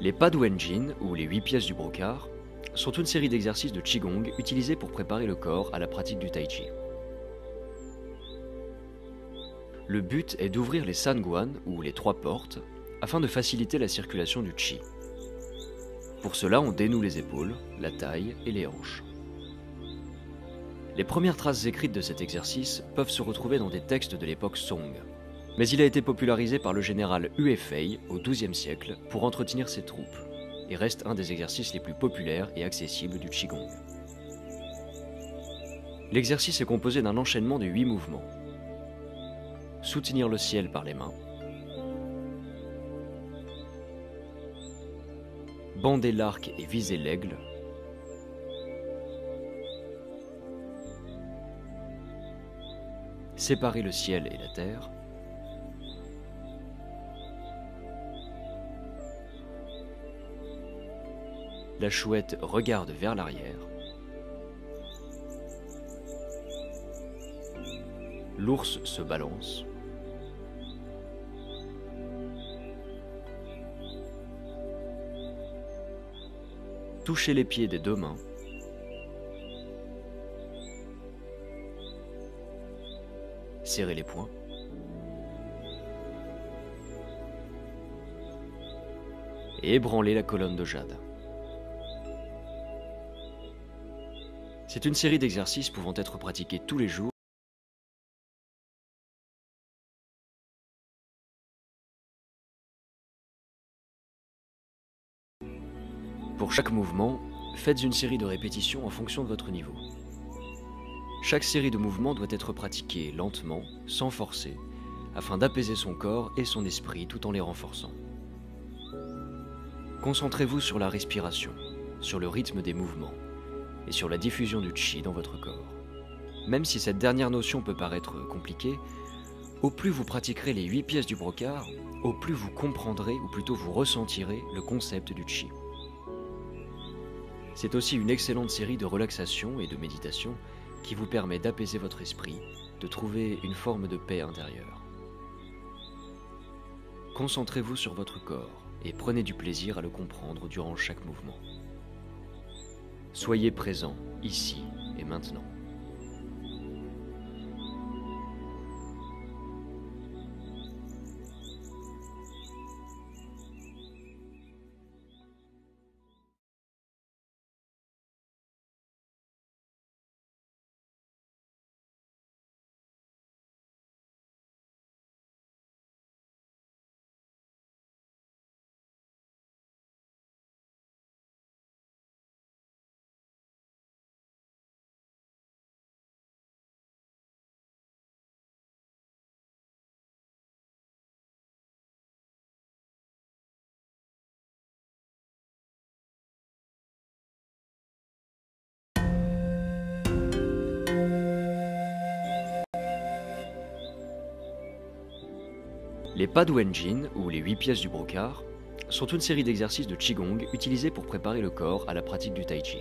Les Paduenjin, ou les 8 pièces du brocard, sont une série d'exercices de Qigong utilisés pour préparer le corps à la pratique du Tai Chi. Le but est d'ouvrir les Sanguan, ou les 3 portes, afin de faciliter la circulation du Qi. Pour cela, on dénoue les épaules, la taille et les hanches. Les premières traces écrites de cet exercice peuvent se retrouver dans des textes de l'époque Song, mais il a été popularisé par le général Hue Fei au XIIe siècle pour entretenir ses troupes, et reste un des exercices les plus populaires et accessibles du Qigong. L'exercice est composé d'un enchaînement de 8 mouvements. Soutenir le ciel par les mains, bander l'arc et viser l'aigle, séparer le ciel et la terre, la chouette regarde vers l'arrière, l'ours se balance, toucher les pieds des 2 mains, serrer les poings, et ébranler la colonne de jade. C'est une série d'exercices pouvant être pratiqués tous les jours. Pour chaque mouvement, faites une série de répétitions en fonction de votre niveau. Chaque série de mouvements doit être pratiquée lentement, sans forcer, afin d'apaiser son corps et son esprit tout en les renforçant. Concentrez-vous sur la respiration, sur le rythme des mouvements et sur la diffusion du Qi dans votre corps. Même si cette dernière notion peut paraître compliquée, au plus vous pratiquerez les 8 pièces du brocard, au plus vous comprendrez, ou plutôt vous ressentirez, le concept du Qi. C'est aussi une excellente série de relaxation et de méditation qui vous permet d'apaiser votre esprit, de trouver une forme de paix intérieure. Concentrez-vous sur votre corps et prenez du plaisir à le comprendre durant chaque mouvement. Soyez présent, ici et maintenant. Les Paduenjin, ou les 8 pièces du brocard, sont une série d'exercices de Qigong utilisés pour préparer le corps à la pratique du Tai Chi.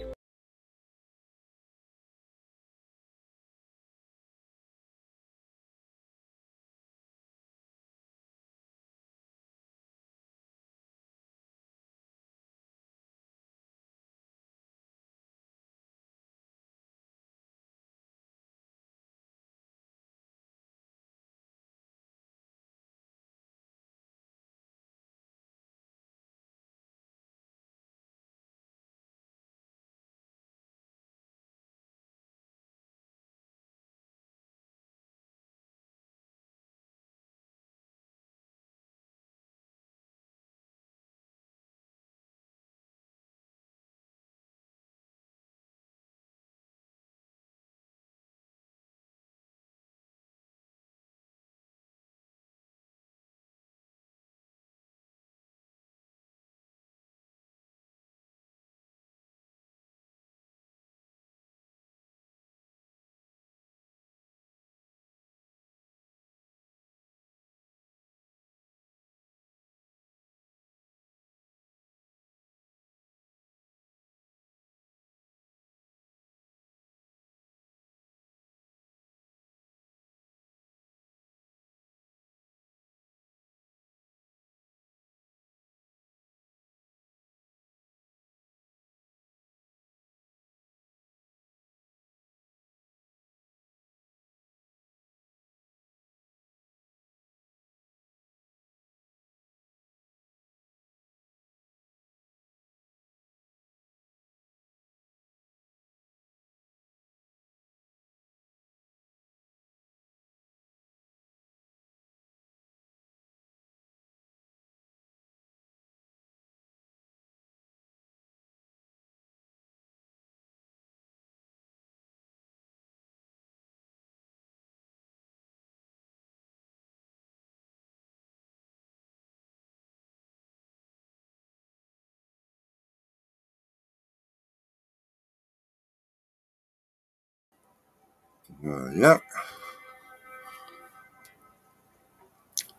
Voilà.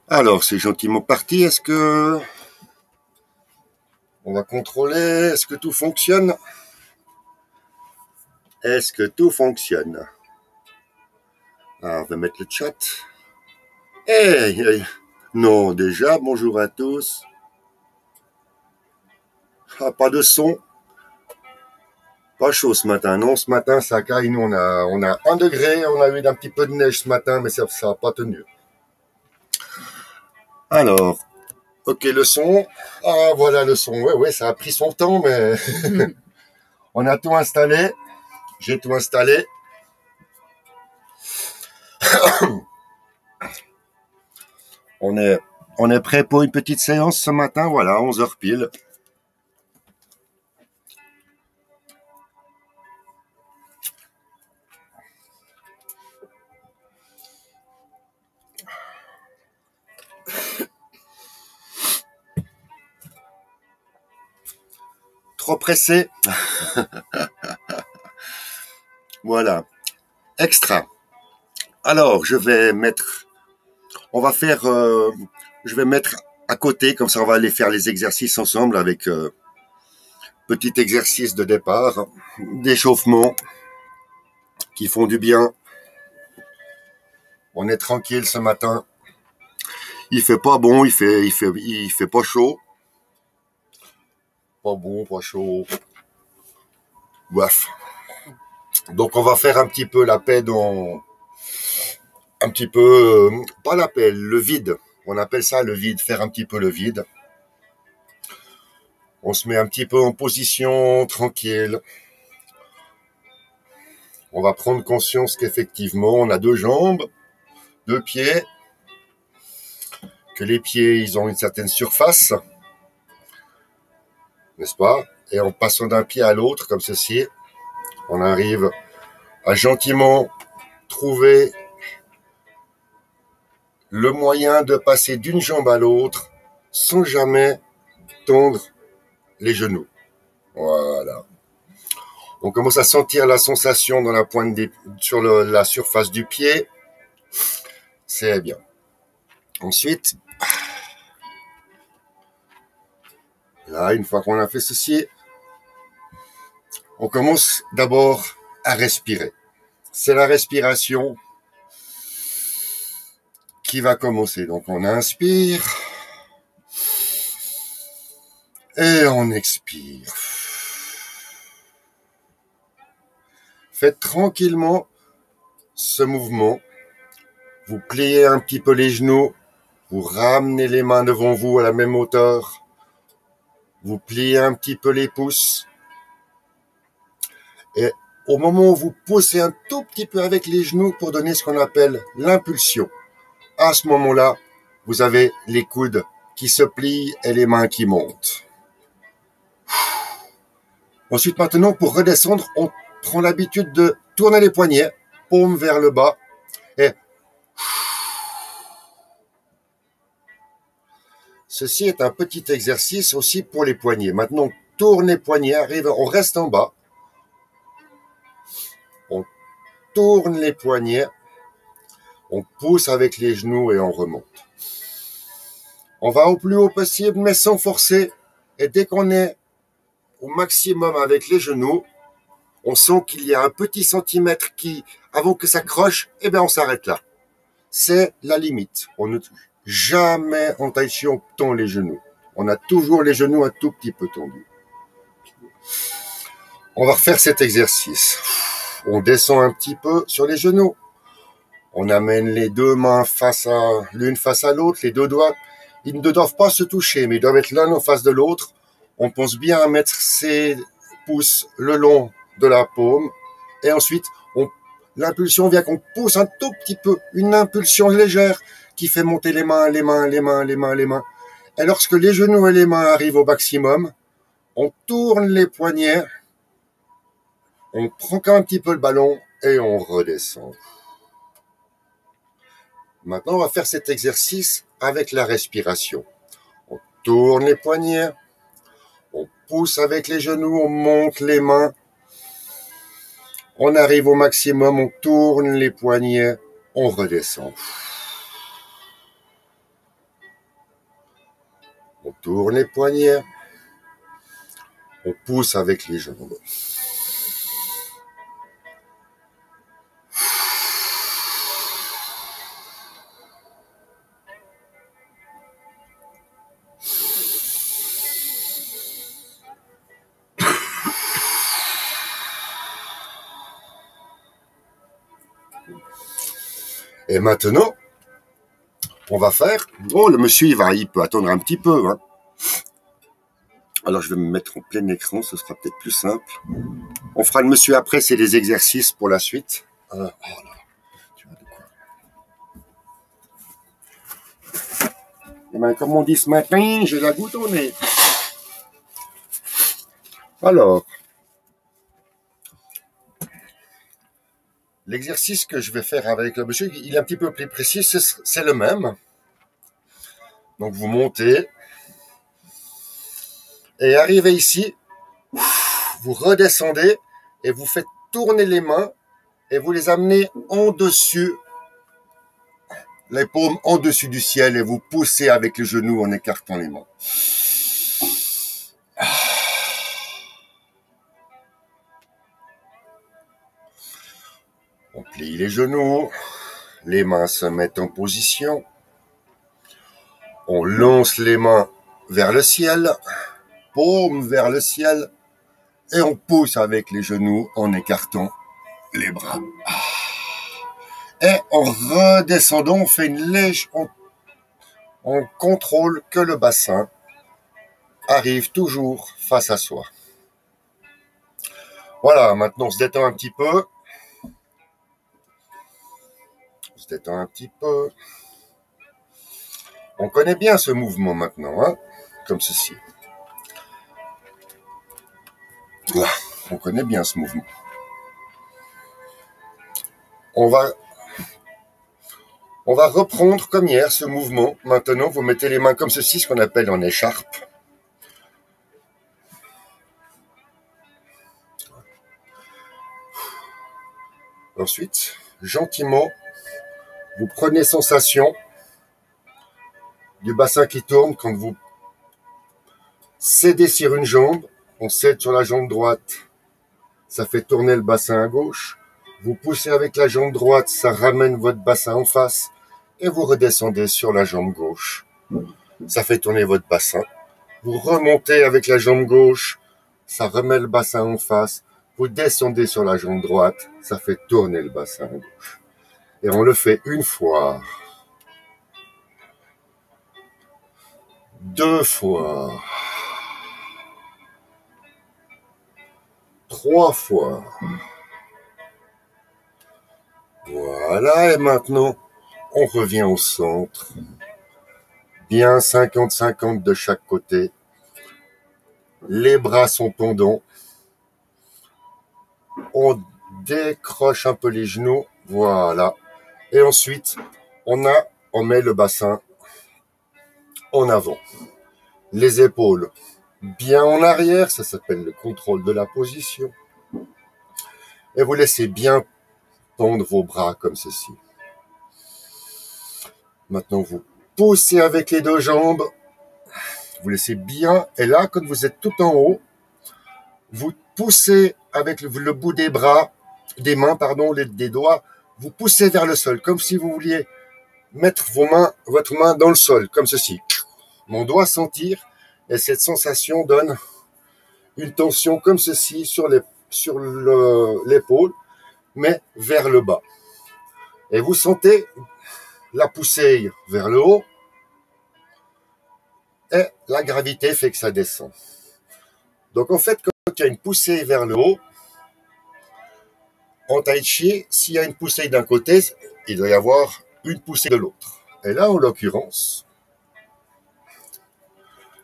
Alors, c'est gentiment parti. Est-ce que on va contrôler? Est-ce que tout fonctionne? Est-ce que tout fonctionne? Alors, on va mettre le chat. Hey, hey. Non, déjà, bonjour à tous. Ah, pas de son. Pas chaud ce matin. Non, ce matin, ça caille. Nous, on a 1 degré. On a eu un petit peu de neige ce matin, mais ça n'a pas tenu. Alors, ok, le son. Ah, voilà le son. Ouais, ça a pris son temps, mais on a tout installé. J'ai tout installé. On est prêt pour une petite séance ce matin. Voilà, 11h pile. Trop pressé. Voilà. Extra. Alors, je vais mettre à côté, comme ça on va aller faire les exercices ensemble avec petit exercice de départ, d'échauffement, qui font du bien. On est tranquille ce matin. Il fait pas bon, il fait pas chaud. Pas bon, pas chaud. Bref. Donc on va faire un petit peu la paix pas la paix, le vide. On appelle ça le vide, faire un petit peu le vide. On se met un petit peu en position tranquille. On va prendre conscience qu'effectivement, on a 2 jambes, 2 pieds, que les pieds, ils ont une certaine surface, n'est-ce pas? Et en passant d'un pied à l'autre, comme ceci, on arrive à gentiment trouver le moyen de passer d'une jambe à l'autre sans jamais tendre les genoux. Voilà. On commence à sentir la sensation dans la pointe sur la surface du pied. C'est bien. Ensuite, là, une fois qu'on a fait ceci, on commence d'abord à respirer. C'est la respiration qui va commencer. Donc, on inspire et on expire. Faites tranquillement ce mouvement. Vous pliez un petit peu les genoux. Vous ramenez les mains devant vous à la même hauteur. Vous pliez un petit peu les pouces. Et au moment où vous poussez un tout petit peu avec les genoux pour donner ce qu'on appelle l'impulsion, à ce moment-là, vous avez les coudes qui se plient et les mains qui montent. Ensuite, maintenant, pour redescendre, on prend l'habitude de tourner les poignets, paume vers le bas, et ceci est un petit exercice aussi pour les poignets. Maintenant, on tourne les poignets, on reste en bas, on tourne les poignets, on pousse avec les genoux et on remonte. On va au plus haut possible, mais sans forcer. Et dès qu'on est au maximum avec les genoux, on sent qu'il y a un petit centimètre qui, avant que ça croche, eh bien on s'arrête là. C'est la limite. On ne jamais en tai chi on tend les genoux. On a toujours les genoux un tout petit peu tendus. On va refaire cet exercice. On descend un petit peu sur les genoux. On amène les 2 mains l'une face à l'autre, les 2 doigts. Ils ne doivent pas se toucher, mais ils doivent être l'un en face de l'autre. On pense bien à mettre ses pouces le long de la paume. Et ensuite, l'impulsion vient qu'on pousse un tout petit peu, une impulsion légère qui fait monter les mains. Et lorsque les genoux et les mains arrivent au maximum, on tourne les poignets, on prend un petit peu le ballon et on redescend. Maintenant, on va faire cet exercice avec la respiration. On tourne les poignets, on pousse avec les genoux, on monte les mains, On arrive au maximum, on tourne les poignets, on redescend. On tourne les poignets, on pousse avec les jambes. Et maintenant, on va faire... Oh, le monsieur, il peut attendre un petit peu. Hein. Alors, je vais me mettre en plein écran, ce sera peut-être plus simple. On fera le monsieur après, c'est des exercices pour la suite. Oh là, tu vois de quoi. Et bien, comme on dit ce matin, j'ai la goutte au nez. Alors, l'exercice que je vais faire avec le monsieur, il est un petit peu plus précis, c'est le même. Donc, vous montez. Et arrivez ici, vous redescendez et vous faites tourner les mains et vous les amenez en dessus, les paumes en dessus du ciel et vous poussez avec les genoux en écartant les mains. On plie les genoux, les mains se mettent en position, on lance les mains vers le ciel, paume vers le ciel, et on pousse avec les genoux en écartant les bras. Et en redescendant, on fait une légère... On contrôle que le bassin arrive toujours face à soi. Voilà, maintenant on se détend un petit peu. On se détend un petit peu. On connaît bien ce mouvement maintenant, hein, comme ceci. Voilà, on connaît bien ce mouvement. On va reprendre comme hier ce mouvement. Maintenant, vous mettez les mains comme ceci, ce qu'on appelle en écharpe. Ensuite, gentiment, vous prenez sensation du bassin qui tourne quand vous cédez sur une jambe. On cède sur la jambe droite, ça fait tourner le bassin à gauche. Vous poussez avec la jambe droite, ça ramène votre bassin en face. Et vous redescendez sur la jambe gauche. Ça fait tourner votre bassin. Vous remontez avec la jambe gauche, ça remet le bassin en face. Vous descendez sur la jambe droite, ça fait tourner le bassin à gauche. Et on le fait une fois, 2 fois, 3 fois. Voilà, et maintenant, on revient au centre. Bien 50-50 de chaque côté. Les bras sont pendants. On décroche un peu les genoux. Voilà. Et ensuite, on met le bassin en avant. Les épaules bien en arrière. Ça s'appelle le contrôle de la position. Et vous laissez bien tendre vos bras comme ceci. Maintenant, vous poussez avec les 2 jambes. Vous laissez bien. Et là, quand vous êtes tout en haut, vous poussez avec le bout des bras, des mains, pardon, des doigts. Vous poussez vers le sol, comme si vous vouliez mettre votre main dans le sol, comme ceci. On doit sentir, et cette sensation donne une tension comme ceci sur l'épaule, mais vers le bas. Et vous sentez la poussée vers le haut, et la gravité fait que ça descend. Donc en fait, quand il y a une poussée vers le haut, en tai chi, s'il y a une poussée d'un côté, il doit y avoir une poussée de l'autre. Et là, en l'occurrence,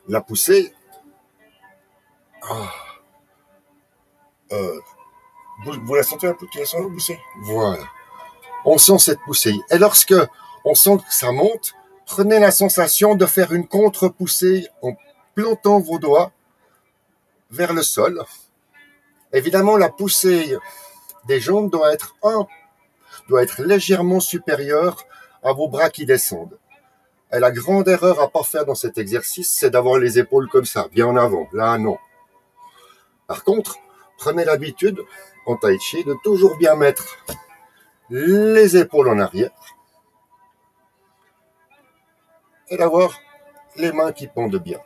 la poussée, vous la sentez un peu, tu la sens la poussée? Voilà. On sent cette poussée. Et lorsque on sent que ça monte, prenez la sensation de faire une contre-poussée en plantant vos doigts vers le sol. Évidemment, la poussée des jambes doit être légèrement supérieur à vos bras qui descendent. Et la grande erreur à pas faire dans cet exercice, c'est d'avoir les épaules comme ça, bien en avant. Là, non. Par contre, prenez l'habitude, en tai chi, de toujours bien mettre les épaules en arrière et d'avoir les mains qui pendent bien.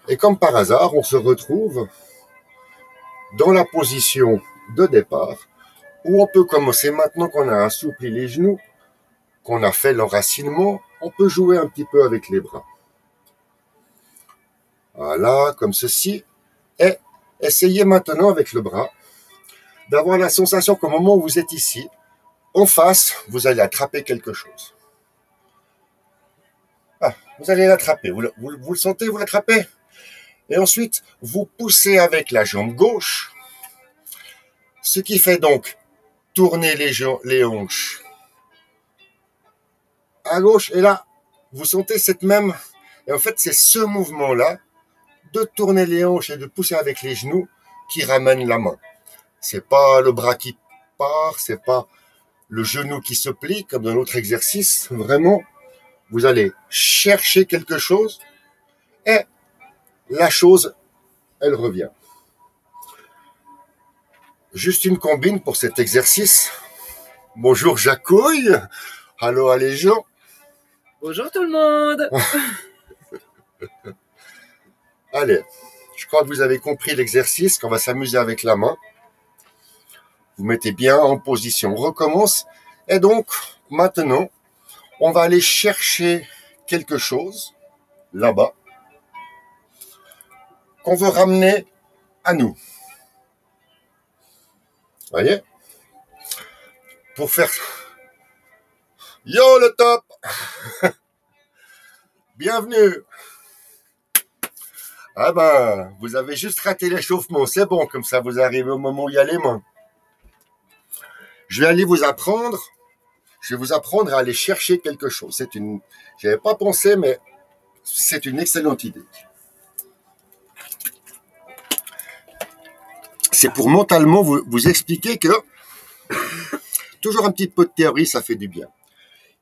Et comme par hasard, on se retrouve dans la position de départ où on peut commencer maintenant qu'on a assoupli les genoux, qu'on a fait l'enracinement, on peut jouer un petit peu avec les bras. Voilà, comme ceci. Et essayez maintenant avec le bras d'avoir la sensation qu'au moment où vous êtes ici, en face, vous allez attraper quelque chose. Ah, vous allez l'attraper. Vous le sentez, vous l'attrapez. Et ensuite, vous poussez avec la jambe gauche, ce qui fait donc tourner les hanches à gauche. Et là, vous sentez cette même... Et en fait, c'est ce mouvement-là de tourner les hanches et de pousser avec les genoux qui ramène la main. C'est pas le bras qui part, c'est pas le genou qui se plie comme dans l'autre exercice. Vraiment, vous allez chercher quelque chose et la chose, elle revient. Juste une combine pour cet exercice. Bonjour Jacouille. Allô les gens. Bonjour tout le monde. Allez, je crois que vous avez compris l'exercice, qu'on va s'amuser avec la main. Vous mettez bien en position. On recommence. Et donc, maintenant, on va aller chercher quelque chose, là-bas, qu'on veut ramener à nous. Voyez? Pour faire... Yo le top. Bienvenue. Ah ben, vous avez juste raté l'échauffement, c'est bon, comme ça vous arrivez au moment où il y a les mains. Je vais vous apprendre à aller chercher quelque chose. J'avais pas pensé, mais c'est une excellente idée. C'est pour mentalement vous expliquer que toujours un petit peu de théorie, ça fait du bien.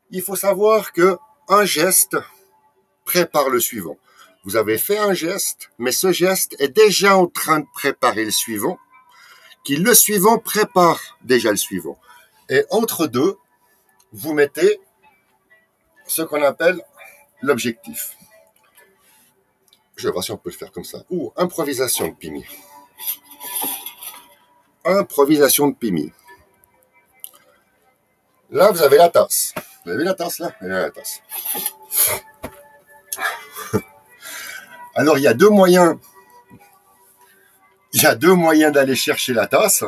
Il faut savoir que un geste prépare le suivant. Vous avez fait un geste, mais ce geste est déjà en train de préparer le suivant, le suivant prépare déjà le suivant. Et entre deux, vous mettez ce qu'on appelle l'objectif. Je vais voir si on peut le faire comme ça. Ou improvisation de Pimi. Improvisation de Pimi. Là, vous avez la tasse. Vous avez vu la tasse là? Vous avez la tasse. Alors, il y a deux moyens. Il y a deux moyens d'aller chercher la tasse.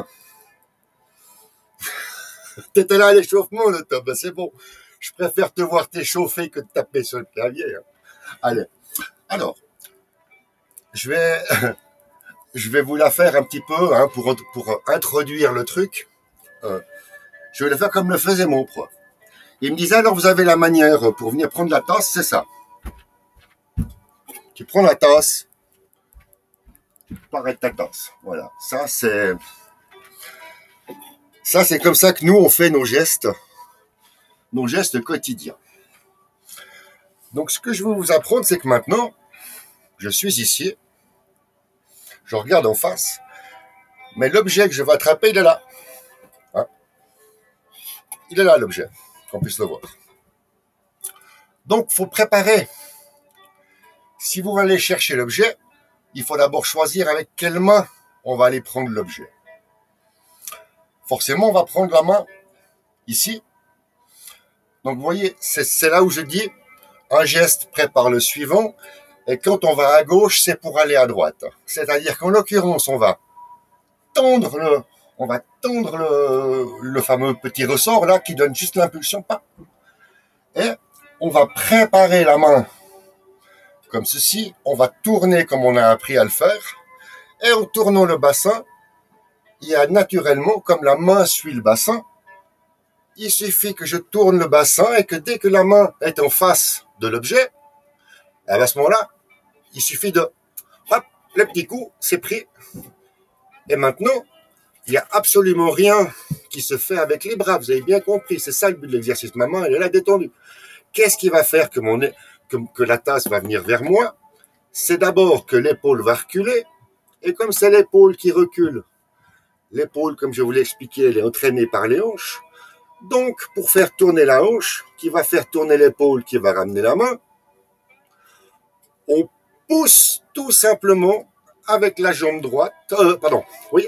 T'étais là à l'échauffement, le top. Ben, c'est bon. Je préfère te voir t'échauffer que de taper sur le clavier. Allez. Alors, je vais vous la faire un petit peu hein, pour introduire le truc. Je vais le faire comme le faisait mon prof. Il me disait, alors vous avez la manière pour venir prendre la tasse, c'est ça. Tu prends la tasse, tu arrêtes ta tasse. Voilà, ça c'est comme ça que nous on fait nos gestes quotidiens. Donc ce que je veux vous apprendre, c'est que maintenant, je suis ici, je regarde en face, mais l'objet que je vais attraper, il est là. Hein? Il est là l'objet, qu'on puisse le voir. Donc il faut préparer. Si vous allez chercher l'objet, il faut d'abord choisir avec quelle main on va aller prendre l'objet. Forcément, on va prendre la main ici. Donc, vous voyez, c'est là où je dis un geste prépare le suivant. Et quand on va à gauche, c'est pour aller à droite. C'est-à-dire qu'en l'occurrence, on va tendre le fameux petit ressort là qui donne juste l'impulsion. Et on va préparer la main comme ceci. On va tourner comme on a appris à le faire. Et en tournant le bassin, il y a naturellement, comme la main suit le bassin, il suffit que je tourne le bassin et que dès que la main est en face de l'objet, à ce moment-là, il suffit de... Hop, le petit coup, c'est pris. Et maintenant, il n'y a absolument rien qui se fait avec les bras. Vous avez bien compris, c'est ça le but de l'exercice. Ma main, elle est là détendue. Qu'est-ce qui va faire que la tasse va venir vers moi? C'est d'abord que l'épaule va reculer. Et comme c'est l'épaule qui recule, l'épaule, comme je vous l'ai expliqué, elle est entraînée par les hanches. Donc, pour faire tourner la hanche, qui va faire tourner l'épaule, qui va ramener la main, on pousse tout simplement avec la jambe droite. Oui.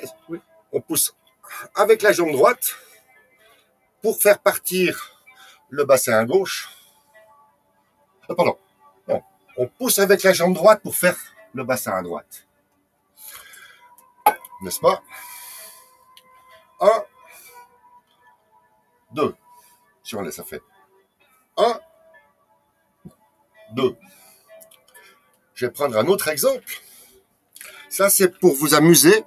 On pousse avec la jambe droite pour faire partir le bassin à gauche. Non. On pousse avec la jambe droite pour faire le bassin à droite. N'est-ce pas? 1, 2. Si on laisse, ça fait 1, 2. Je vais prendre un autre exemple. Ça, c'est pour vous amuser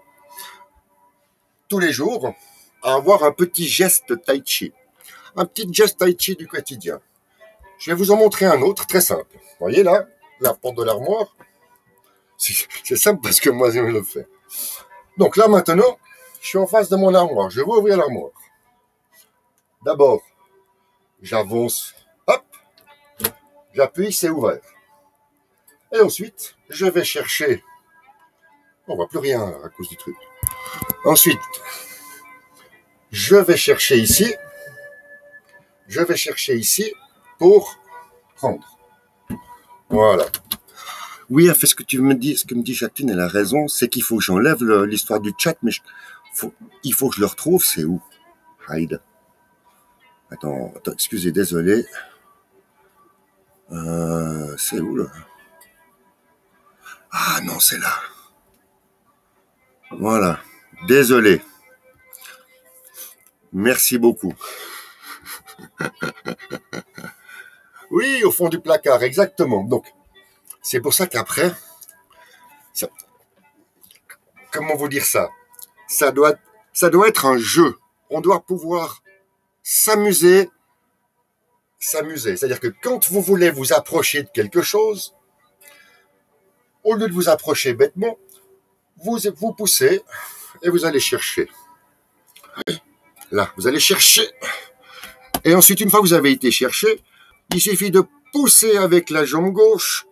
tous les jours à avoir un petit geste tai chi. Un petit geste tai chi du quotidien. Je vais vous en montrer un autre très simple. Vous voyez là, la porte de l'armoire. C'est simple parce que moi, je le fais. Donc là, maintenant, je suis en face de mon armoire. Je vais ouvrir l'armoire. D'abord, j'avance. Hop. J'appuie, c'est ouvert. Et ensuite, je vais chercher. On voit plus rien à cause du truc. Ensuite, je vais chercher ici. Je vais chercher ici pour prendre. Voilà. Oui, elle fait ce que me dit Jacqueline, elle a raison, c'est qu'il faut que j'enlève l'histoire du chat, mais il faut que je le retrouve, c'est où? Hide. Attends, excusez, désolé. C'est où là? Ah non, c'est là. Voilà. Désolé. Merci beaucoup. Oui, au fond du placard, exactement. Donc, c'est pour ça qu'après, comment vous dire ça? Ça doit être un jeu. On doit pouvoir s'amuser. C'est-à-dire que quand vous voulez vous approcher de quelque chose, au lieu de vous approcher bêtement, vous poussez et vous allez chercher. Là, vous allez chercher. Et ensuite, une fois que vous avez été chercher, il suffit de pousser avec la jambe gauche.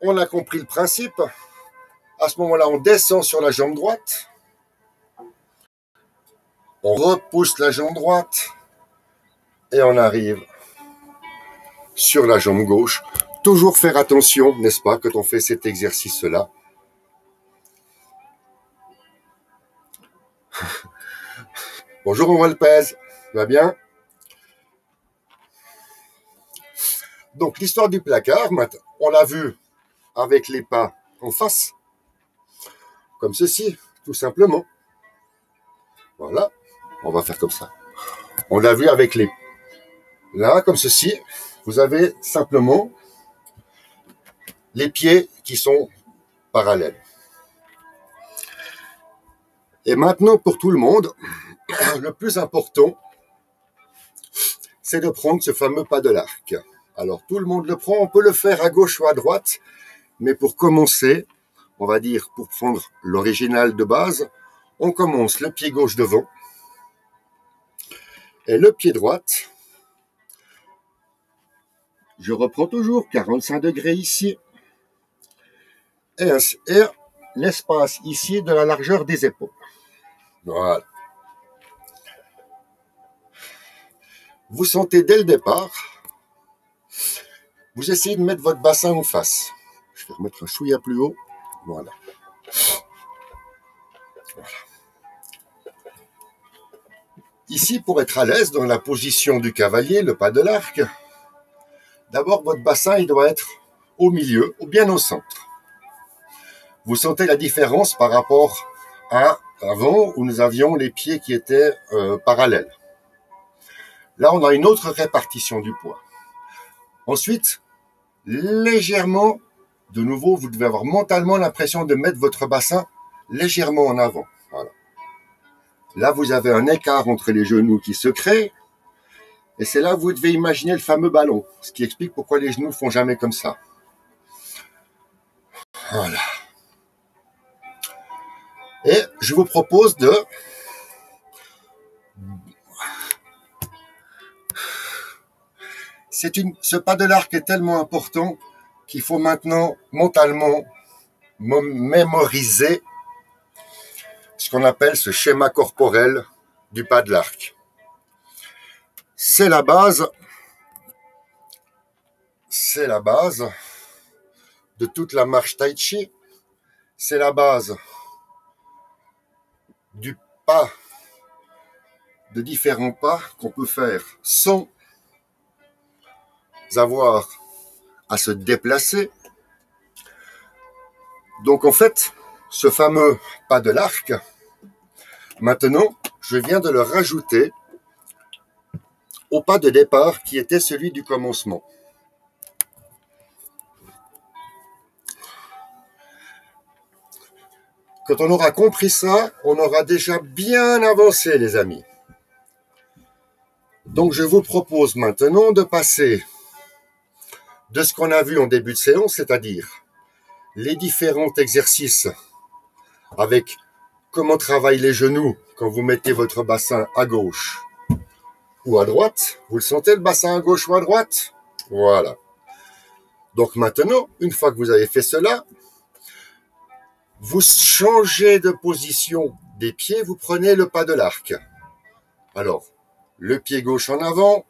On a compris le principe. À ce moment-là, on descend sur la jambe droite. On repousse la jambe droite. Et on arrive sur la jambe gauche. Toujours faire attention, n'est-ce pas, quand on fait cet exercice-là. Bonjour, on le pèse. Va bien? Donc, l'histoire du placard, on l'a vu avec les pas en face. Comme ceci, tout simplement. Voilà. On va faire comme ça. On l'a vu avec les... Là, comme ceci. Vous avez simplement les pieds qui sont parallèles. Et maintenant, pour tout le monde, le plus important, c'est de prendre ce fameux pas de l'arc. Alors, tout le monde le prend. On peut le faire à gauche ou à droite. Mais pour commencer, on va dire, pour prendre l'original de base, on commence le pied gauche devant et le pied droite. Je reprends toujours 45 degrés ici et l'espace ici de la largeur des épaules. Voilà. Vous sentez dès le départ, vous essayez de mettre votre bassin en face. Je vais remettre un chouïa plus haut. Voilà. Ici, pour être à l'aise dans la position du cavalier, le pas de l'arc, d'abord, votre bassin il doit être au milieu ou bien au centre. Vous sentez la différence par rapport à avant où nous avions les pieds qui étaient parallèles. Là, on a une autre répartition du poids. Ensuite, légèrement, de nouveau, vous devez avoir mentalement l'impression de mettre votre bassin légèrement en avant. Voilà. Là, vous avez un écart entre les genoux qui se crée. Et c'est là que vous devez imaginer le fameux ballon. Ce qui explique pourquoi les genoux ne font jamais comme ça. Voilà. je vous propose de ce pas de l'arc est tellement important qu'il faut maintenant mentalement mémoriser ce qu'on appelle ce schéma corporel du pas de l'arc. C'est la base de toute la marche tai chi, c'est la base du pas, de différents pas qu'on peut faire sans avoir à se déplacer. Donc en fait, ce fameux pas de l'arc, maintenant, je viens de le rajouter au pas de départ qui était celui du commencement. Quand on aura compris ça, on aura déjà bien avancé, les amis. Donc je vous propose maintenant de passer de ce qu'on a vu en début de séance, c'est-à-dire les différents exercices avec comment travaillent les genoux quand vous mettez votre bassin à gauche ou à droite. Vous le sentez, le bassin à gauche ou à droite? Voilà. Donc maintenant, une fois que vous avez fait cela, vous changez de position des pieds, vous prenez le pas de l'arc. Alors, le pied gauche en avant,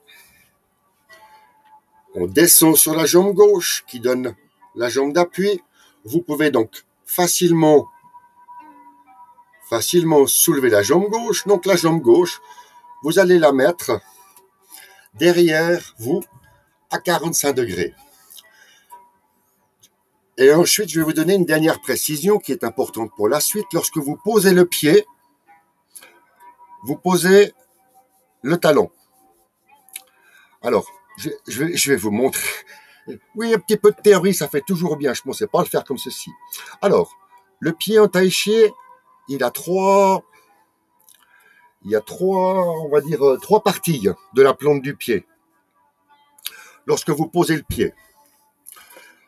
on descend sur la jambe gauche qui donne la jambe d'appui. Vous pouvez donc facilement soulever la jambe gauche. Donc la jambe gauche, vous allez la mettre derrière vous à 45 degrés. Et ensuite, je vais vous donner une dernière précision qui est importante pour la suite. Lorsque vous posez le pied, vous posez le talon. Alors, je vais vous montrer. Oui, un petit peu de théorie, ça fait toujours bien. Je ne pensais pas le faire comme ceci. Alors, le pied en tai chi, il y a trois, on va dire, trois parties de la plante du pied. Lorsque vous posez le pied.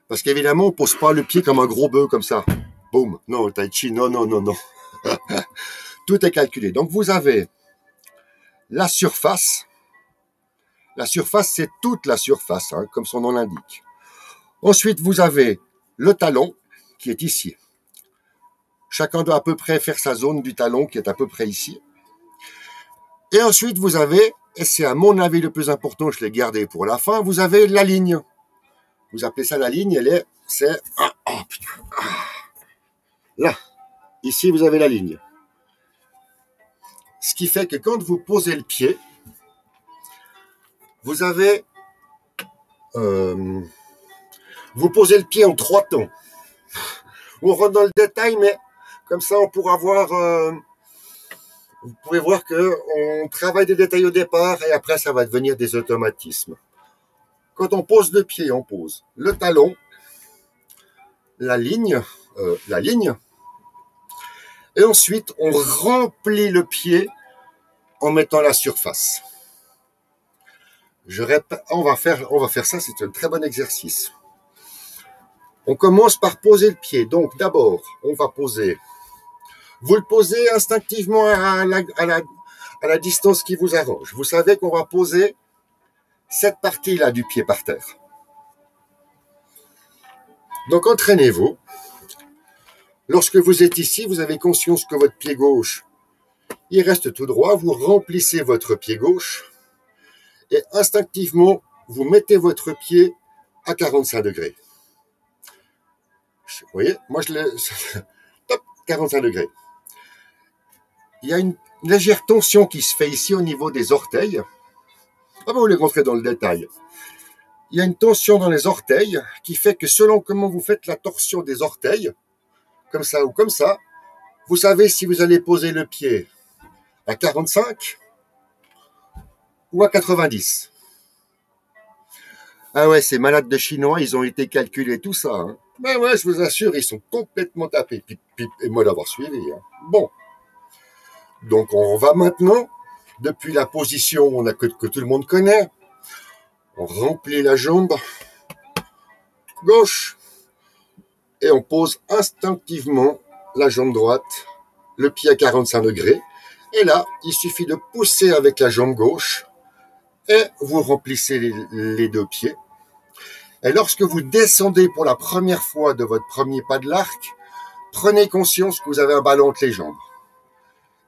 Parce qu'évidemment, on ne pose pas le pied comme un gros bœuf, comme ça. Boum. Non, tai chi, non. Tout est calculé. Donc, vous avez la surface. La surface, c'est toute la surface, hein, comme son nom l'indique. Ensuite, vous avez le talon, qui est ici. Chacun doit à peu près faire sa zone du talon, qui est à peu près ici. Et ensuite, vous avez, et c'est à mon avis le plus important, je l'ai gardé pour la fin, vous avez la ligne. Vous appelez ça la ligne, c'est là. Ici, vous avez la ligne. Ce qui fait que quand vous posez le pied, vous avez, vous posez le pied en trois temps. On rentre dans le détail, mais comme ça, on pourra voir, vous pouvez voir que on travaille des détails au départ et après, ça va devenir des automatismes. Quand on pose le pied, on pose le talon, la ligne, et ensuite, on remplit le pied en mettant la surface. Je répète, on va faire ça, c'est un très bon exercice. On commence par poser le pied. Donc, d'abord, on va poser. Vous le posez instinctivement à la distance qui vous arrange. Vous savez qu'on va poser cette partie-là du pied par terre. Donc, entraînez-vous. Lorsque vous êtes ici, vous avez conscience que votre pied gauche, il reste tout droit. Vous remplissez votre pied gauche et instinctivement, vous mettez votre pied à 45 degrés. Vous voyez, moi je l'ai... Top, 45 degrés. Il y a une légère tension qui se fait ici au niveau des orteils. Ah bon, vous voulez rentrer dans le détail. Il y a une tension dans les orteils qui fait que selon comment vous faites la torsion des orteils, comme ça ou comme ça, vous savez si vous allez poser le pied à 45 ou à 90. Ah ouais, ces malades de Chinois, ils ont été calculés tout ça. Hein. Ben ouais, je vous assure, ils sont complètement tapés. Et moi d'avoir suivi. Hein. Bon. Donc on va maintenant, depuis la position que tout le monde connaît, on remplit la jambe gauche et on pose instinctivement la jambe droite le pied à 45 degrés. Et là, il suffit de pousser avec la jambe gauche et vous remplissez les deux pieds. Et lorsque vous descendez pour la première fois de votre premier pas de l'arc, prenez conscience que vous avez un ballon entre les jambes.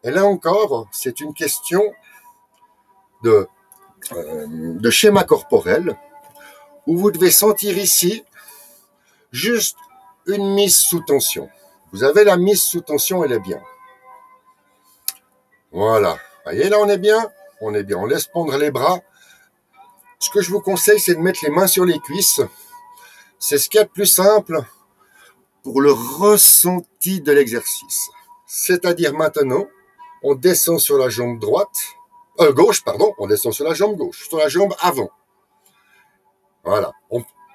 Et là encore, c'est une question de schéma corporel où vous devez sentir ici juste une mise sous tension. Vous avez la mise sous tension, elle est bien. Voilà. Vous voyez, là, on est bien. On est bien. On laisse pendre les bras. Ce que je vous conseille, c'est de mettre les mains sur les cuisses. C'est ce qu'il y a de plus simple pour le ressenti de l'exercice. C'est-à-dire maintenant, on descend sur la jambe gauche, on descend sur la jambe gauche, sur la jambe avant. Voilà.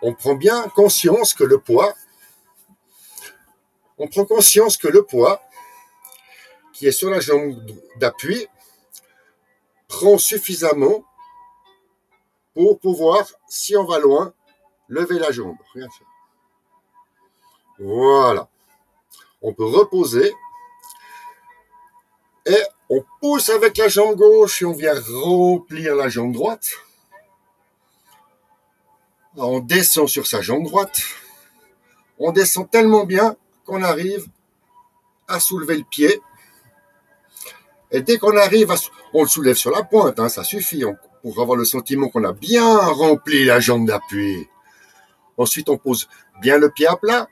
On prend bien conscience que le poids, qui est sur la jambe d'appui prend suffisamment pour pouvoir, si on va loin, lever la jambe. Regarde ça. Voilà. On peut reposer et on pousse avec la jambe gauche et on vient remplir la jambe droite. On descend sur sa jambe droite. On descend tellement bien qu'on arrive à soulever le pied. Et dès qu'on arrive, on le soulève sur la pointe, hein, ça suffit pour avoir le sentiment qu'on a bien rempli la jambe d'appui. Ensuite, on pose bien le pied à plat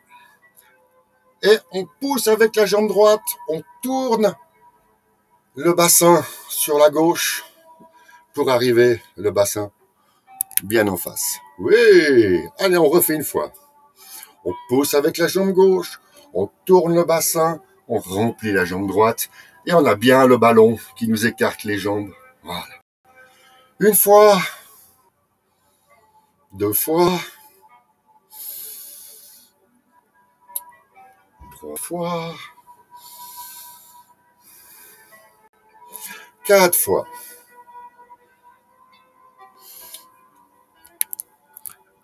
et on pousse avec la jambe droite. On tourne le bassin sur la gauche pour arriver le bassin bien en face. Oui, allez, on refait une fois. On pousse avec la jambe gauche, on tourne le bassin, on remplit la jambe droite et on a bien le ballon qui nous écarte les jambes. Voilà. Une fois, deux fois, trois fois, quatre fois.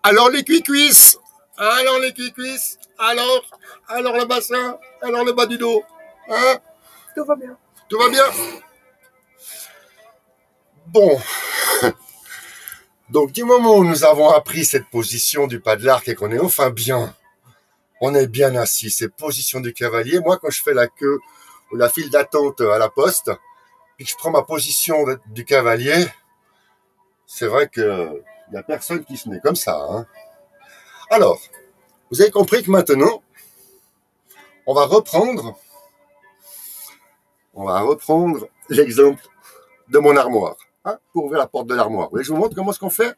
Alors les cuisses, alors le bassin, alors le bas du dos. Hein? Tout va bien. Tout va bien? Bon. Donc du moment où nous avons appris cette position du pas de l'arc et qu'on est enfin bien, on est bien assis, cette position du cavalier. Moi, quand je fais la queue ou la file d'attente à la poste, puis que je prends ma position du cavalier, c'est vrai que il n'y a personne qui se met comme ça. Hein. Alors, vous avez compris que maintenant, on va reprendre l'exemple de mon armoire, hein, pour ouvrir la porte de l'armoire. Oui, je vous montre comment est-ce qu'on fait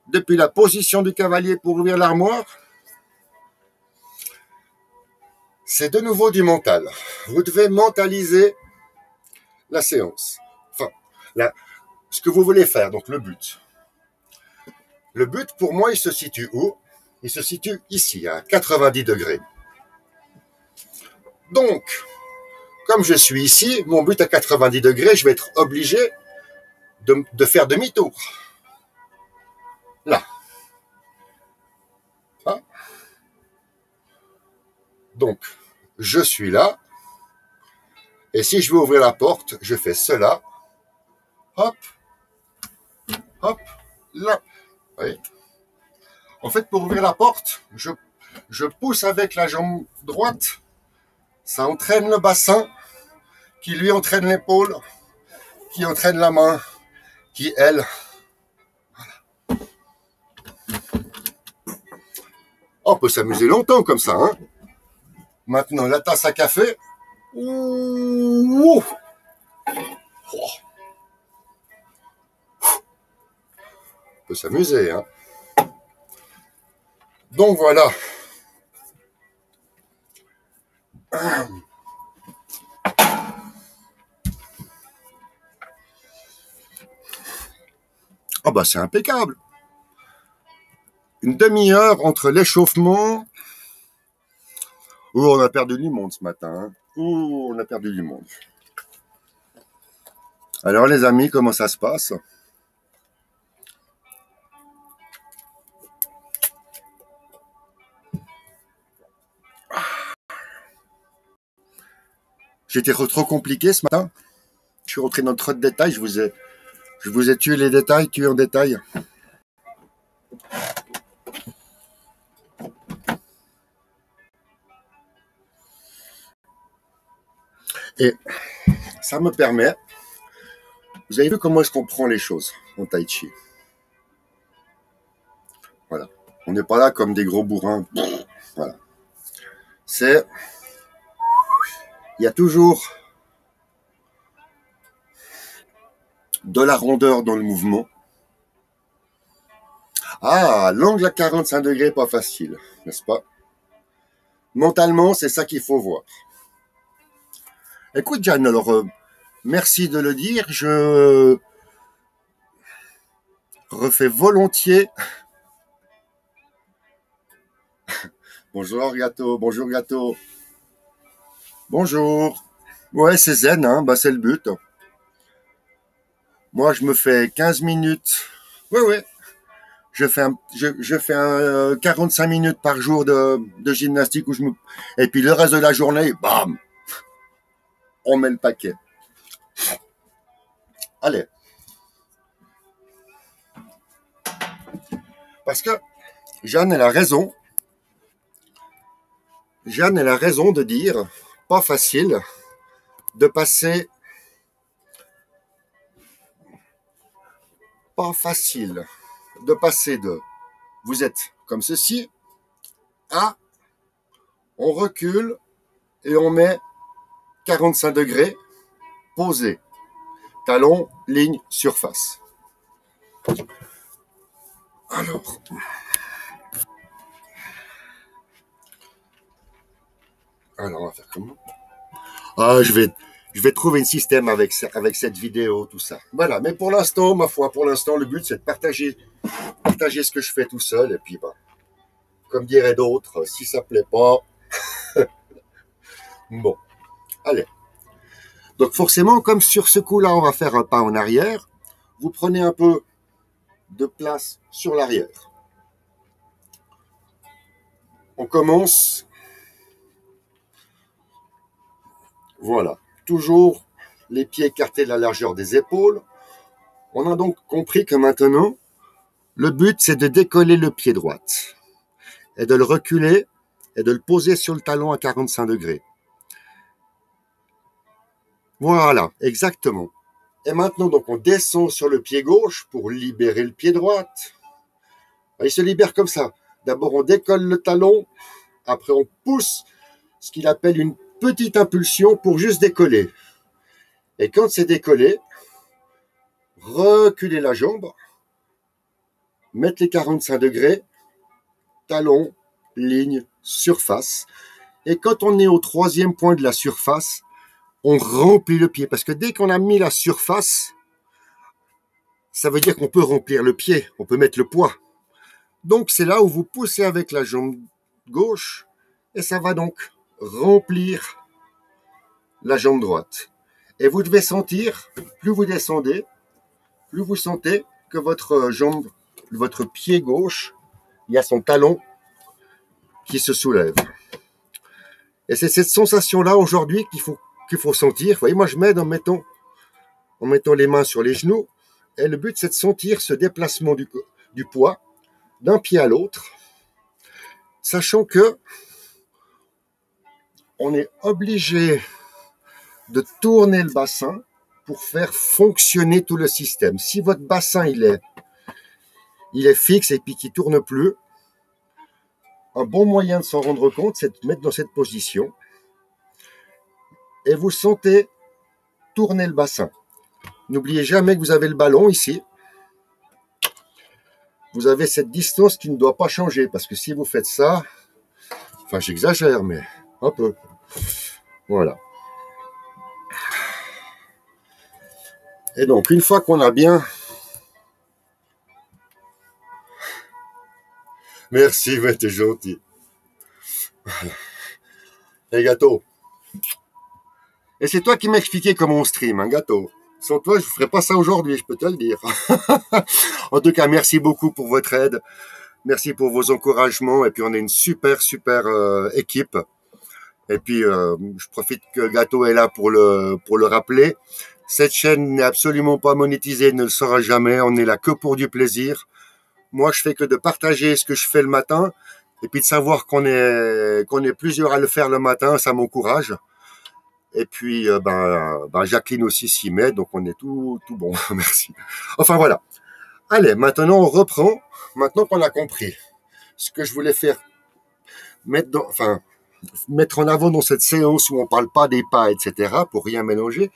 depuis la position du cavalier pour ouvrir l'armoire. C'est de nouveau du mental. Vous devez mentaliser la séance. Enfin, ce que vous voulez faire, donc le but. Le but, pour moi, il se situe où? Il se situe ici, à 90 degrés. Donc, comme je suis ici, mon but à 90 degrés, je vais être obligé de faire demi-tour. Là. Hein? Donc, je suis là. Et si je veux ouvrir la porte, je fais cela. Hop. Hop. Là. Vous voyez? En fait, pour ouvrir la porte, je pousse avec la jambe droite. Ça entraîne le bassin, qui lui entraîne l'épaule, qui entraîne la main, qui, elle... On peut s'amuser longtemps comme ça. Hein. Maintenant, la tasse à café. Ouh. On peut s'amuser. Hein. Donc voilà. Ah bah c'est impeccable. Une demi-heure entre l'échauffement. Oh, on a perdu du monde ce matin. Hein. Oh, on a perdu du monde. Alors les amis, comment ça se passe? J'étais trop compliqué ce matin. Je suis rentré dans trop de détails. Je vous ai tué les détails, tué en détail. Et ça me permet... Vous avez vu comment est-ce qu'on prend les choses en tai chi? Voilà. On n'est pas là comme des gros bourrins. Voilà. Il y a toujours de la rondeur dans le mouvement. Ah, l'angle à 45 degrés, pas facile, n'est-ce pas? Mentalement, c'est ça qu'il faut voir. Écoute, Jeanne, alors, merci de le dire. Je refais volontiers. Bonjour, gâteau. Bonjour, gâteau. Bonjour. Ouais, c'est zen, hein. Bah, c'est le but. Moi, je me fais 15 minutes. Ouais. Je fais 45 minutes par jour de gymnastique et puis le reste de la journée, bam, on met le paquet. Allez. Parce que Jeanne, elle a raison. Jeanne, elle a raison de dire, pas facile de passer, de vous êtes comme ceci à on recule et on met 45 degrés posé, talon, ligne, surface. Alors, on va faire comment? Ah, je vais trouver un système avec cette vidéo, tout ça. Voilà, mais pour l'instant, ma foi, le but, c'est de partager ce que je fais tout seul. Et puis, bah, comme diraient d'autres, si ça plaît pas, bon, allez. Donc forcément, comme sur ce coup-là, on va faire un pas en arrière, vous prenez un peu de place sur l'arrière. On commence, voilà, toujours les pieds écartés de la largeur des épaules. On a donc compris que maintenant, le but, c'est de décoller le pied droit et de le reculer et de le poser sur le talon à 45 degrés. Voilà, exactement. Et maintenant, donc, on descend sur le pied gauche pour libérer le pied droit. Il se libère comme ça. D'abord, on décolle le talon. Après, on pousse ce qu'il appelle une petite impulsion pour juste décoller. Et quand c'est décollé, reculer la jambe, mettre les 45 degrés, talon, ligne, surface. Et quand on est au troisième point de la surface, on remplit le pied. Parce que dès qu'on a mis la surface, ça veut dire qu'on peut remplir le pied, on peut mettre le poids. Donc c'est là où vous poussez avec la jambe gauche et ça va donc remplir la jambe droite. Et vous devez sentir, plus vous descendez, plus vous sentez que votre pied gauche, il y a son talon qui se soulève. Et c'est cette sensation-là aujourd'hui qu'il faut sentir. Vous voyez, moi je m'aide en mettant les mains sur les genoux. Et le but, c'est de sentir ce déplacement du poids d'un pied à l'autre, sachant que on est obligé de tourner le bassin pour faire fonctionner tout le système. Si votre bassin il est fixe et puis qu'il ne tourne plus, un bon moyen de s'en rendre compte, c'est de mettre dans cette position et vous sentez tourner le bassin. N'oubliez jamais que vous avez le ballon ici. Vous avez cette distance qui ne doit pas changer parce que si vous faites ça, enfin j'exagère mais un peu, voilà. Et donc une fois qu'on a bien, merci, mais t'es gentil. Et gâteau. Et c'est toi qui m'as expliqué comment on stream, un gâteau. Sans toi, je ne ferais pas ça aujourd'hui, je peux te le dire. En tout cas, merci beaucoup pour votre aide. Merci pour vos encouragements. Et puis, on est une super équipe. Et puis, je profite que Gâteau est là pour le rappeler. Cette chaîne n'est absolument pas monétisée, ne le sera jamais. On est là que pour du plaisir. Moi, je fais que de partager ce que je fais le matin. Et puis de savoir qu'on est plusieurs à le faire le matin, ça m'encourage. Et puis, Jacqueline aussi s'y met, donc on est tout bon. Merci. Enfin, voilà. Allez, maintenant, on reprend. Maintenant qu'on a compris ce que je voulais faire, mettre en avant dans cette séance où on parle pas des pas, etc., pour rien mélanger,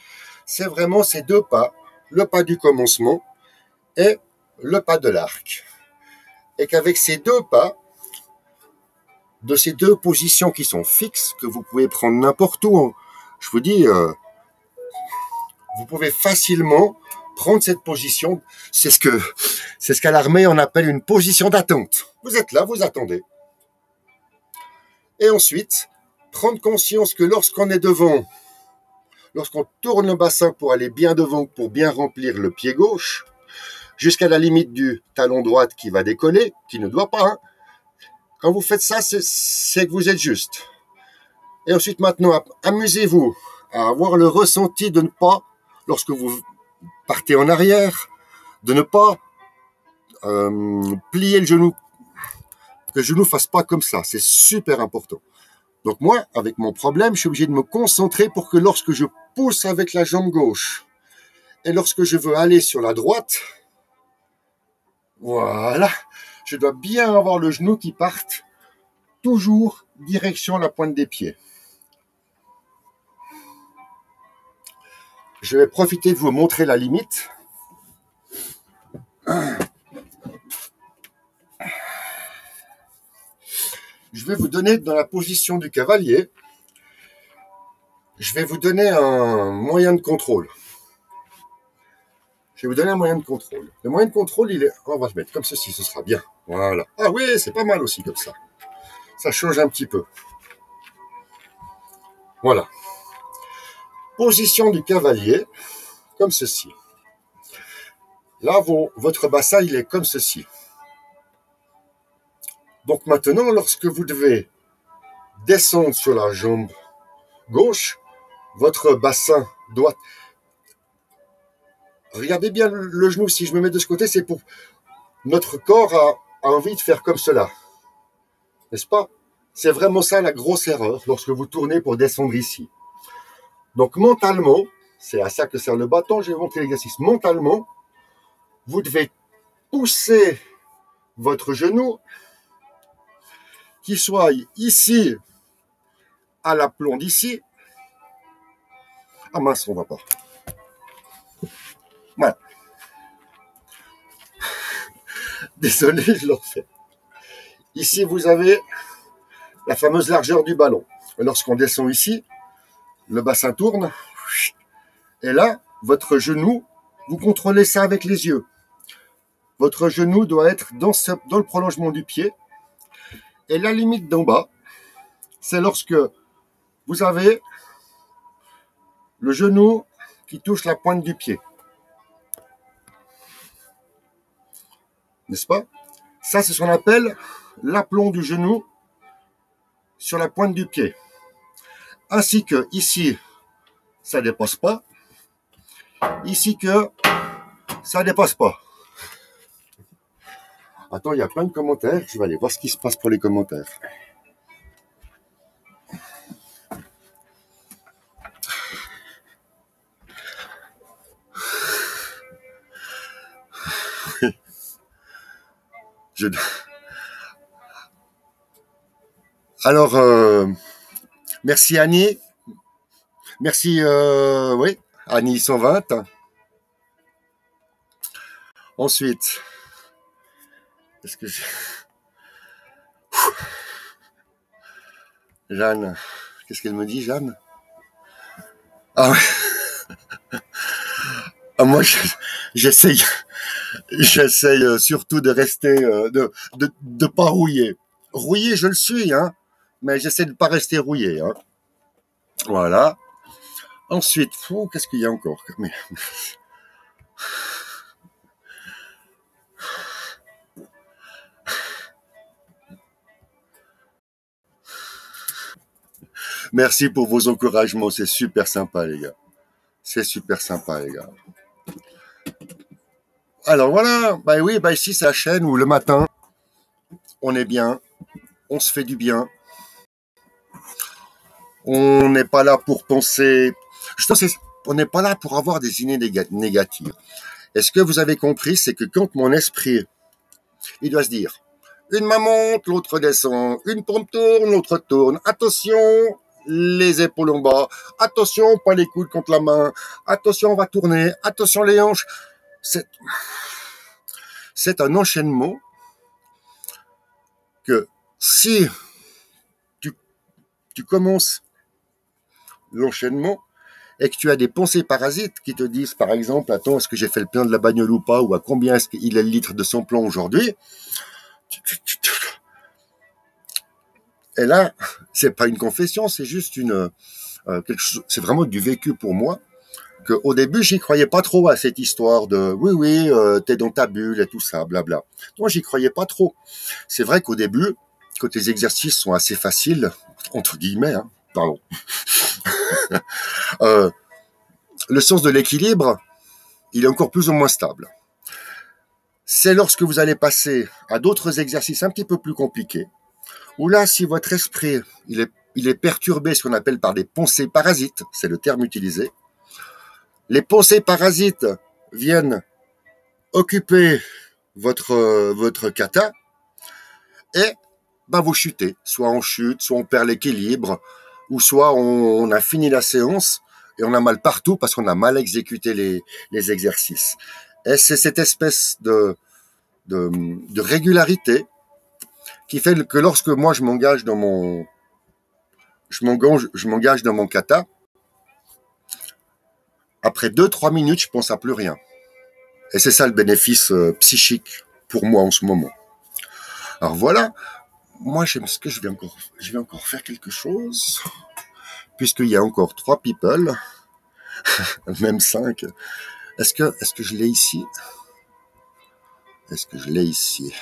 c'est vraiment ces deux pas, le pas du commencement et le pas de l'arc. Et qu'avec ces deux pas, de ces deux positions qui sont fixes, que vous pouvez prendre n'importe où, je vous dis, vous pouvez facilement prendre cette position. C'est ce qu'à l'armée on appelle une position d'attente. Vous êtes là, vous attendez. Et ensuite, prendre conscience que lorsqu'on est devant, lorsqu'on tourne le bassin pour aller bien devant, pour bien remplir le pied gauche, jusqu'à la limite du talon droit qui va décoller, qui ne doit pas, hein. Quand vous faites ça, c'est que vous êtes juste. Et ensuite, maintenant, amusez-vous à avoir le ressenti de ne pas, lorsque vous partez en arrière, de ne pas plier le genou, que le genou ne fasse pas comme ça. C'est super important. Donc moi, avec mon problème, je suis obligé de me concentrer pour que lorsque je pousse avec la jambe gauche et lorsque je veux aller sur la droite, voilà, je dois bien avoir le genou qui parte toujours direction la pointe des pieds. Je vais profiter de vous montrer la limite. Je vais vous donner dans la position du cavalier, je vais vous donner un moyen de contrôle. Je vais vous donner un moyen de contrôle. Le moyen de contrôle, on va le mettre comme ceci, ce sera bien. Voilà. Ah oui, c'est pas mal aussi comme ça. Ça change un petit peu. Voilà. Position du cavalier, comme ceci. Là, votre bassin, il est comme ceci. Donc maintenant, lorsque vous devez descendre sur la jambe gauche, votre bassin doit... Regardez bien le genou, si je me mets de ce côté, c'est pour... Notre corps a envie de faire comme cela. N'est-ce pas? C'est vraiment ça la grosse erreur lorsque vous tournez pour descendre ici. Donc mentalement, c'est à ça que sert le bâton, je vais vous montrer l'exercice. Mentalement, vous devez pousser votre genou qui soit ici à l'aplomb d'ici. Ah mince, on ne va pas. Voilà. Désolé, je le refais. Ici, vous avez la fameuse largeur du ballon. Lorsqu'on descend ici, le bassin tourne. Et là, votre genou, vous contrôlez ça avec les yeux. Votre genou doit être dans le prolongement du pied. Et la limite d'en bas, c'est lorsque vous avez le genou qui touche la pointe du pied. N'est-ce pas? Ça, c'est ce qu'on appelle l'aplomb du genou sur la pointe du pied. Ainsi que ici, ça ne dépasse pas. Ici que ça ne dépasse pas. Attends, il y a plein de commentaires. Je vais aller voir ce qui se passe pour les commentaires. Alors, merci Annie. Merci, oui, Annie 120. Ensuite, est-ce que Jeanne, qu'est-ce qu'elle me dit, Jeanne? Ah ouais. Ah, moi, j'essaye surtout de rester, de pas rouiller. Rouiller, je le suis, hein, mais j'essaie de pas rester rouillé, hein. Voilà. Ensuite, qu'est-ce qu'il y a encore? Mais... Merci pour vos encouragements, c'est super sympa, les gars. C'est super sympa, les gars. Alors voilà, bah oui, bah ici c'est la chaîne où le matin, on est bien, on se fait du bien. On n'est pas là pour penser. On n'est pas là pour avoir des idées négatives. Et ce que vous avez compris, c'est que quand mon esprit, il doit se dire, une main monte, l'autre descend, une pompe tourne, l'autre tourne, attention, les épaules en bas, attention, pas les coudes contre la main, attention, on va tourner, attention les hanches. C'est un enchaînement que si tu commences l'enchaînement et que tu as des pensées parasites qui te disent, par exemple, attends, est-ce que j'ai fait le plein de la bagnole ou pas, ou à combien est-ce qu'il est le litre de son plan aujourd'hui, et là, c'est pas une confession, c'est juste quelque chose, c'est vraiment du vécu pour moi, qu'au début, j'y croyais pas trop à cette histoire de, oui, t'es dans ta bulle et tout ça, blabla. Moi, j'y croyais pas trop. C'est vrai qu'au début, quand les exercices sont assez faciles, entre guillemets, hein, pardon, le sens de l'équilibre, il est encore plus ou moins stable. C'est lorsque vous allez passer à d'autres exercices un petit peu plus compliqués, où là, si votre esprit, il est perturbé, ce qu'on appelle par des pensées parasites, c'est le terme utilisé, les pensées parasites viennent occuper votre kata, et ben, vous chutez. Soit on chute, soit on perd l'équilibre, ou soit on a fini la séance, et on a mal partout parce qu'on a mal exécuté les exercices. Et c'est cette espèce de régularité qui fait que lorsque moi je m'engage dans mon kata, après 2-3 minutes, je pense à plus rien. Et c'est ça le bénéfice psychique pour moi en ce moment. Alors voilà, moi ce que je vais encore faire quelque chose, puisqu'il y a encore 3 people, même 5. Est-ce que je l'ai ici? Est-ce que je l'ai ici?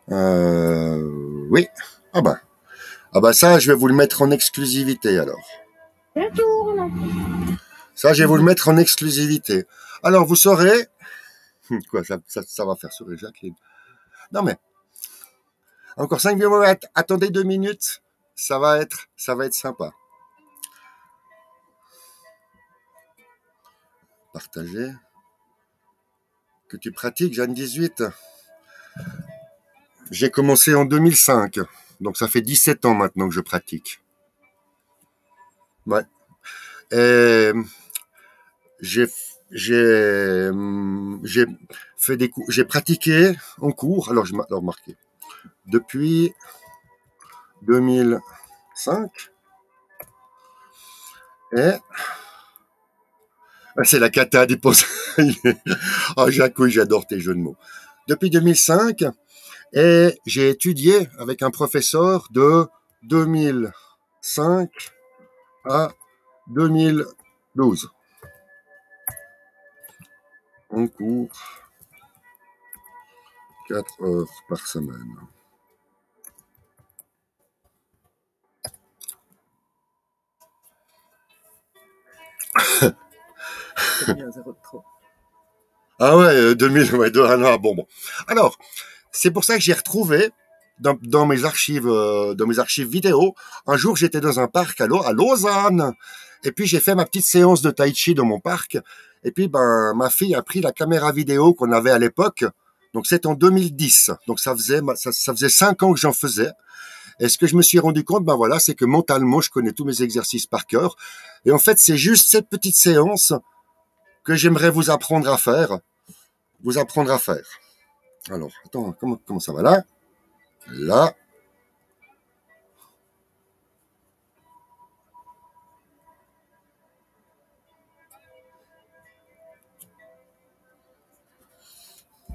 Oui. Ah bah ça, je vais vous le mettre en exclusivité alors. Ça, je vais vous le mettre en exclusivité. Alors, vous saurez... Quoi, ça va faire sourire Jacqueline. Non mais, encore 5 minutes, attendez 2 minutes, ça va être sympa. Partager. Que tu pratiques, Jeanne 18. J'ai commencé en 2005, donc ça fait 17 ans maintenant que je pratique. Ouais. Et j'ai fait des cours, j'ai pratiqué en cours, alors marqué, depuis 2005, et c'est la cata des pensées. Oh, Jacques, oui, j'adore tes jeux de mots. Depuis 2005, et j'ai étudié avec un professeur de 2005 à 2012. En cours, 4 heures par semaine. Ah ouais, 2000, ouais, bon. Alors, c'est pour ça que j'ai retrouvé dans mes archives vidéo. Un jour, j'étais dans un parc à Lausanne, et puis j'ai fait ma petite séance de tai chi dans mon parc. Et puis, ben, ma fille a pris la caméra vidéo qu'on avait à l'époque. Donc, c'est en 2010. Donc, ça faisait 5 ans que j'en faisais. Et ce que je me suis rendu compte, ben voilà, c'est que mentalement, je connais tous mes exercices par cœur. Et en fait, c'est juste cette petite séance que j'aimerais vous apprendre à faire. Alors, attends, comment ça va là? Là.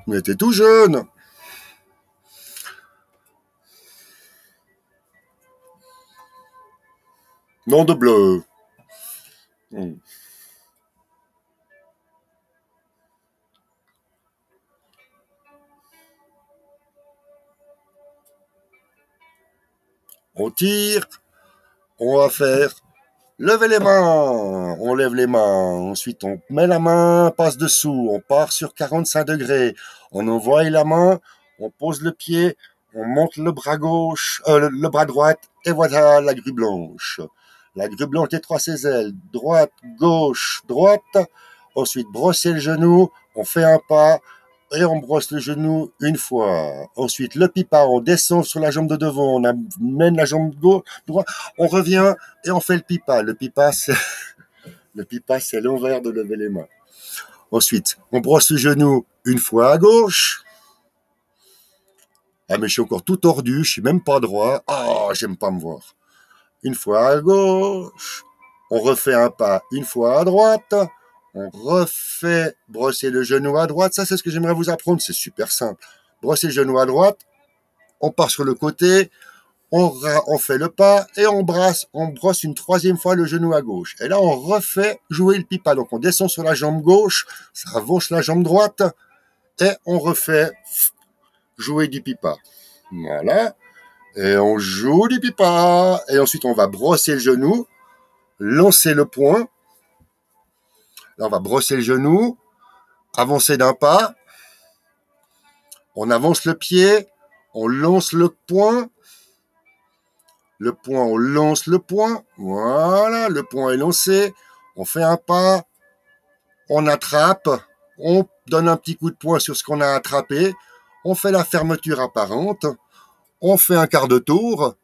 Mais t'es tout jeune. Nom de bleu. On tire. on va faire lever les mains. On lève les mains. Ensuite, on met la main, passe dessous. On part sur 45 degrés. On envoie la main. On pose le pied. On monte le bras gauche, le bras droit. Et voilà la grue blanche. La grue blanche détruit ses ailes. Droite, gauche, droite. Ensuite, brosser le genou. On fait un pas. Et on brosse le genou une fois. Ensuite, le pipa, on descend sur la jambe de devant, on amène la jambe droite, on revient et on fait le pipa. Le pipa, c'est l'envers de lever les mains. Ensuite, on brosse le genou une fois à gauche. Ah, mais je suis encore tout tordu, je suis même pas droit. Ah, j'aime pas me voir. Une fois à gauche. On refait un pas une fois à droite. On refait brosser le genou à droite. Ça, c'est ce que j'aimerais vous apprendre. C'est super simple. Brosser le genou à droite. On part sur le côté. On fait le pas et on brosse une troisième fois le genou à gauche. Et là, on refait jouer le pipa. Donc, on descend sur la jambe gauche. Ça avance la jambe droite. Et on refait jouer du pipa. Voilà. Et on joue du pipa. Et ensuite, on va brosser le genou. Lancer le poing. Là, on va brosser le genou, avancer d'un pas, on avance le pied, on lance le poing, on lance le poing, voilà, le poing est lancé, on fait un pas, on attrape, on donne un petit coup de poing sur ce qu'on a attrapé, on fait la fermeture apparente, on fait un quart de tour,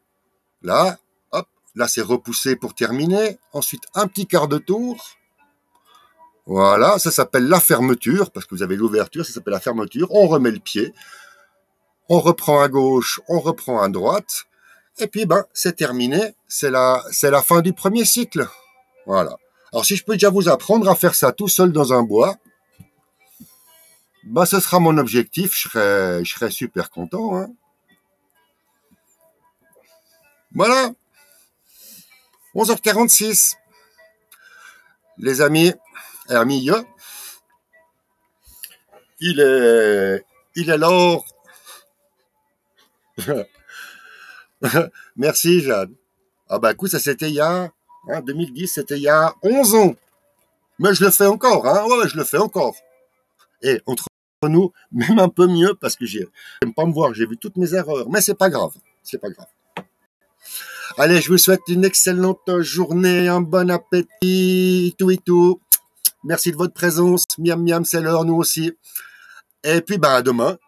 là, hop, là c'est repoussé pour terminer, ensuite un petit quart de tour. Voilà, ça s'appelle la fermeture, parce que vous avez l'ouverture, ça s'appelle la fermeture. On remet le pied, on reprend à gauche, on reprend à droite, et puis c'est terminé, c'est la fin du premier cycle. Voilà. Alors si je peux déjà vous apprendre à faire ça tout seul dans un bois, ce sera mon objectif, je serai super content. Hein. Voilà, 11h46. Les amis, Hermille, il est l'or. Merci, Jeanne. Ah écoute, ça c'était il y a, 2010, c'était il y a 11 ans. Mais je le fais encore, hein. Ouais, je le fais encore. Et entre nous, même un peu mieux, parce que j'aime pas me voir, j'ai vu toutes mes erreurs. Mais c'est pas grave, c'est pas grave. Allez, je vous souhaite une excellente journée, un bon appétit, tout et tout. Merci de votre présence. Miam, miam, c'est l'heure, nous aussi. Et puis, à demain,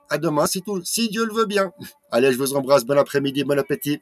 si Dieu le veut bien. Allez, je vous embrasse. Bon après-midi, bon appétit.